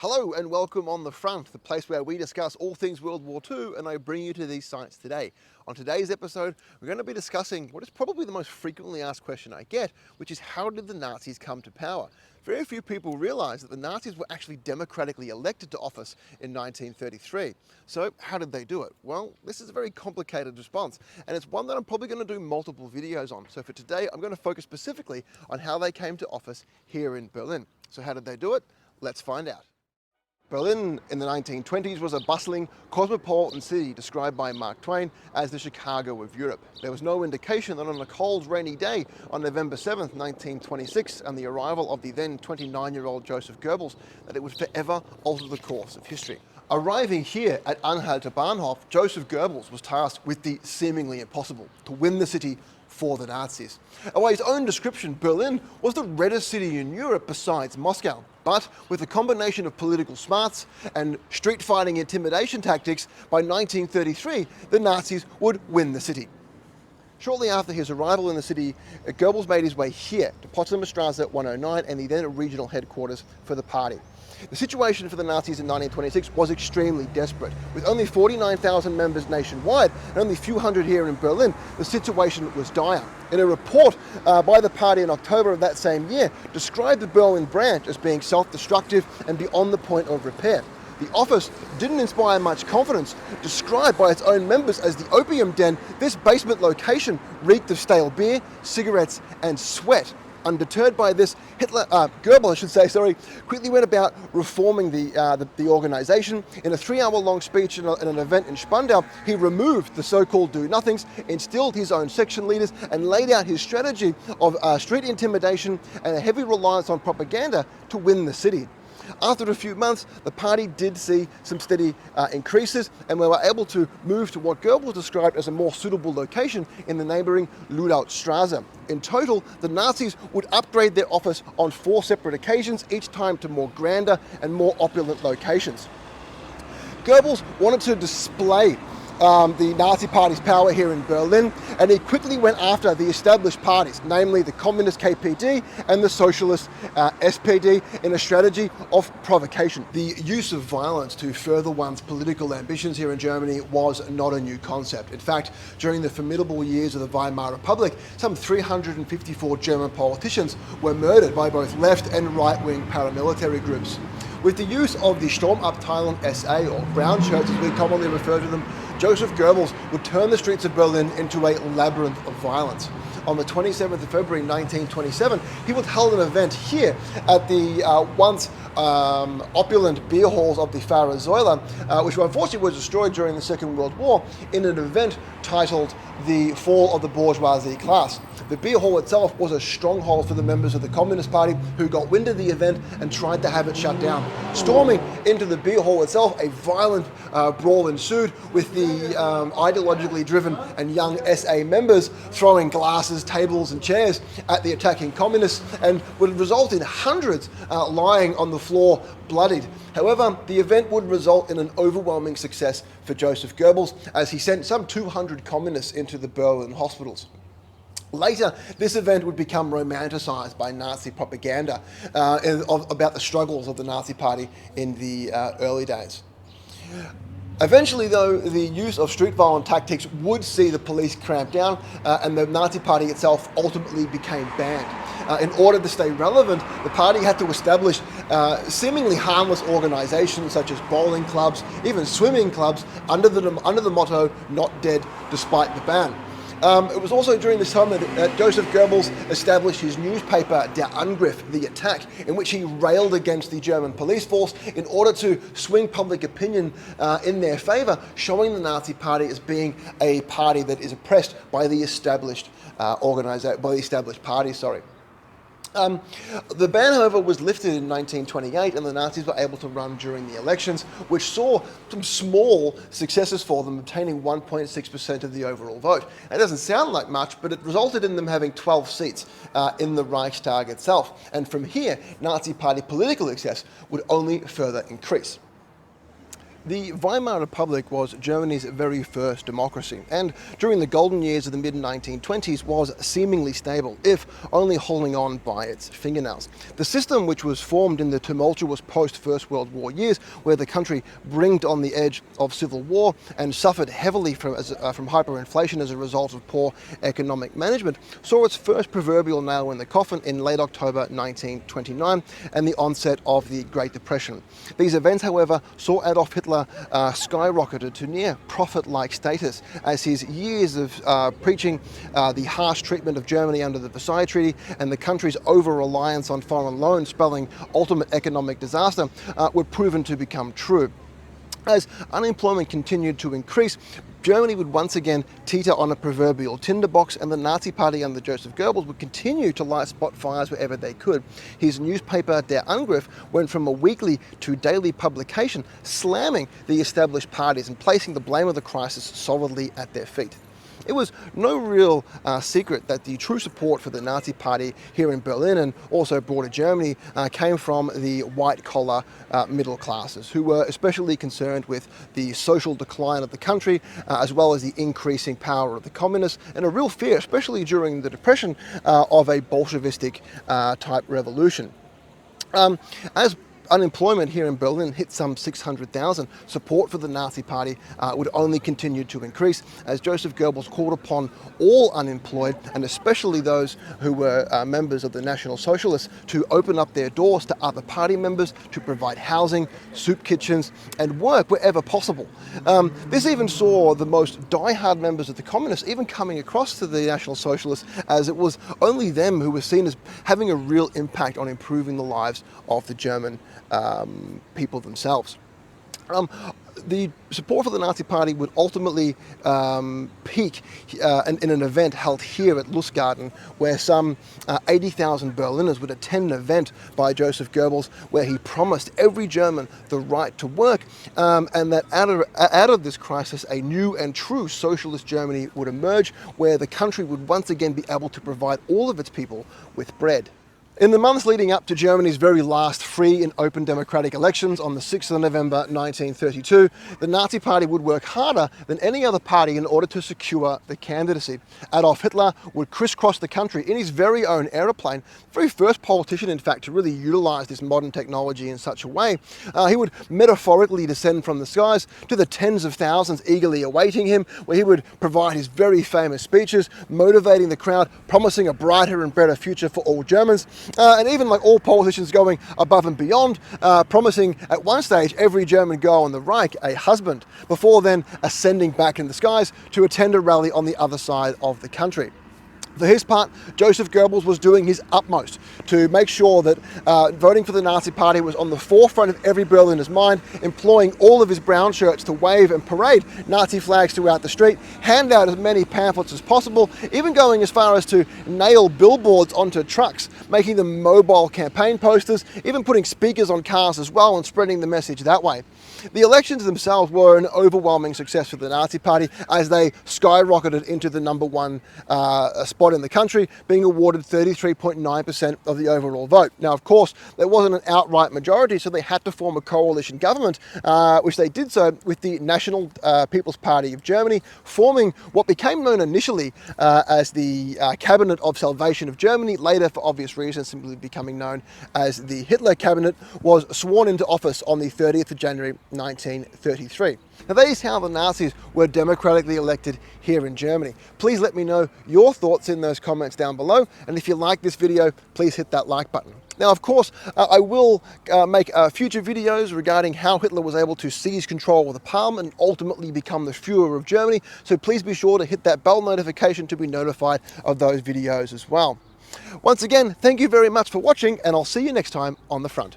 Hello and welcome on The Front, the place where we discuss all things World War II, and I bring you to these sites today. On today's episode, we're going to be discussing what is probably the most frequently asked question I get, which is how did the Nazis come to power? Very few people realize that the Nazis were actually democratically elected to office in 1933. So how did they do it? Well, this is a very complicated response, and it's one that I'm probably going to do multiple videos on. So for today, I'm going to focus specifically on how they came to office here in Berlin. So how did they do it? Let's find out. Berlin in the 1920s was a bustling, cosmopolitan city described by Mark Twain as the Chicago of Europe. There was no indication that on a cold, rainy day on November 7th, 1926, and the arrival of the then 29-year-old Joseph Goebbels, that it would forever alter the course of history. Arriving here at Anhalter Bahnhof, Joseph Goebbels was tasked with the seemingly impossible, to win the city for the Nazis. By his own description, Berlin was the reddest city in Europe besides Moscow. But with a combination of political smarts and street fighting intimidation tactics, by 1933, the Nazis would win the city. Shortly after his arrival in the city, Goebbels made his way here to Potsdamer Straße 109 and the then regional headquarters for the party. The situation for the Nazis in 1926 was extremely desperate. With only 49,000 members nationwide and only a few hundred here in Berlin, the situation was dire. In a report by the party in October of that same year, described the Berlin branch as being self-destructive and beyond the point of repair. The office didn't inspire much confidence. Described by its own members as the opium den, this basement location reeked of stale beer, cigarettes, and sweat. Undeterred by this, Goebbels, quickly went about reforming the organization. In a 3-hour-long speech in an event in Spandau, he removed the so-called do-nothings, instilled his own section leaders, and laid out his strategy of street intimidation and a heavy reliance on propaganda to win the city. After a few months, the party did see some steady increases, and we were able to move to what Goebbels described as a more suitable location in the neighboring Ludoutstraße. In total, the Nazis would upgrade their office on 4 separate occasions, each time to more grander and more opulent locations. Goebbels wanted to display the Nazi Party's power here in Berlin, and he quickly went after the established parties, namely the Communist KPD and the Socialist SPD, in a strategy of provocation. The use of violence to further one's political ambitions here in Germany was not a new concept. In fact, during the formidable years of the Weimar Republic, some 354 German politicians were murdered by both left and right-wing paramilitary groups. With the use of the Sturmabteilung SA, or brown shirts as we commonly refer to them, Joseph Goebbels would turn the streets of Berlin into a labyrinth of violence. On the 27th of February 1927, he would hold an event here at the once opulent beer halls of the Pfarrer Säule, which unfortunately was destroyed during the Second World War, in an event titled The Fall of the Bourgeoisie Class. The beer hall itself was a stronghold for the members of the Communist Party who got wind of the event and tried to have it shut down. Storming into the beer hall itself, a violent brawl ensued, with the ideologically driven and young SA members throwing glasses, tables and chairs at the attacking communists, and would result in hundreds lying on the floor bloodied. However, the event would result in an overwhelming success for Joseph Goebbels, as he sent some 200 communists into the Berlin hospitals. Later, this event would become romanticized by Nazi propaganda about the struggles of the Nazi Party in the early days. Eventually, though, the use of street violent tactics would see the police cramp down, and the Nazi Party itself ultimately became banned. In order to stay relevant, the party had to establish seemingly harmless organizations such as bowling clubs, even swimming clubs, under the motto, "Not dead despite the ban." It was also during this time that Joseph Goebbels established his newspaper, Der Angriff, The Attack, in which he railed against the German police force in order to swing public opinion in their favor, showing the Nazi Party as being a party that is oppressed by the established party. The ban, however, was lifted in 1928, and the Nazis were able to run during the elections, which saw some small successes for them, obtaining 1.6% of the overall vote. It doesn't sound like much, but it resulted in them having 12 seats in the Reichstag itself. And from here, Nazi Party political success would only further increase. The Weimar Republic was Germany's very first democracy, and during the golden years of the mid-1920s was seemingly stable, if only holding on by its fingernails. The system, which was formed in the tumultuous post-First World War years, where the country bringed on the edge of civil war and suffered heavily from hyperinflation as a result of poor economic management, saw its first proverbial nail in the coffin in late October 1929 and the onset of the Great Depression. These events, however, saw Adolf Hitler skyrocketed to near prophet-like status as his years of preaching the harsh treatment of Germany under the Versailles Treaty and the country's over-reliance on foreign loans, spelling ultimate economic disaster, were proven to become true. As unemployment continued to increase, Germany would once again teeter on a proverbial tinderbox, and the Nazi Party under Joseph Goebbels would continue to light spot fires wherever they could. His newspaper, Der Angriff, went from a weekly to daily publication, slamming the established parties and placing the blame of the crisis solidly at their feet. It was no real secret that the true support for the Nazi Party here in Berlin and also broader Germany came from the white-collar middle classes, who were especially concerned with the social decline of the country, as well as the increasing power of the communists, and a real fear, especially during the Depression, of a Bolshevistic type revolution. As unemployment here in Berlin hit some 600,000. Support for the Nazi Party would only continue to increase as Joseph Goebbels called upon all unemployed, and especially those who were members of the National Socialists, to open up their doors to other party members, to provide housing, soup kitchens, and work wherever possible. This even saw the most die-hard members of the Communists even coming across to the National Socialists, as it was only them who were seen as having a real impact on improving the lives of the German people themselves. The support for the Nazi Party would ultimately peak in an event held here at Lustgarten, where some 80,000 Berliners would attend an event by Joseph Goebbels where he promised every German the right to work, and that out of this crisis a new and true socialist Germany would emerge, where the country would once again be able to provide all of its people with bread. In the months leading up to Germany's very last free and open democratic elections on the 6th of November 1932, the Nazi Party would work harder than any other party in order to secure the candidacy. Adolf Hitler would crisscross the country in his very own aeroplane, the very first politician, in fact, to really utilize this modern technology in such a way. He would metaphorically descend from the skies to the tens of thousands eagerly awaiting him, where he would provide his very famous speeches, motivating the crowd, promising a brighter and better future for all Germans. And even like all politicians going above and beyond, promising at one stage every German girl in the Reich a husband, before then ascending back in the skies to attend a rally on the other side of the country. For his part, Joseph Goebbels was doing his utmost to make sure that voting for the Nazi Party was on the forefront of every Berliner's mind, employing all of his brown shirts to wave and parade Nazi flags throughout the street, hand out as many pamphlets as possible, even going as far as to nail billboards onto trucks, making them mobile campaign posters, even putting speakers on cars as well and spreading the message that way. The elections themselves were an overwhelming success for the Nazi Party, as they skyrocketed into the number one spot in the country, being awarded 33.9% of the overall vote. Now, of course, there wasn't an outright majority, so they had to form a coalition government, which they did so with the National People's Party of Germany, forming what became known initially as the Cabinet of Salvation of Germany, later, for obvious reasons, simply becoming known as the Hitler Cabinet, was sworn into office on the 30th of January 1933. Now, that is how the Nazis were democratically elected here in Germany. Please let me know your thoughts in those comments down below, and if you like this video, please hit that like button. Now, of course, I will make future videos regarding how Hitler was able to seize control of the parliament and ultimately become the Führer of Germany, so please be sure to hit that bell notification to be notified of those videos as well. Once again, thank you very much for watching, and I'll see you next time on the front.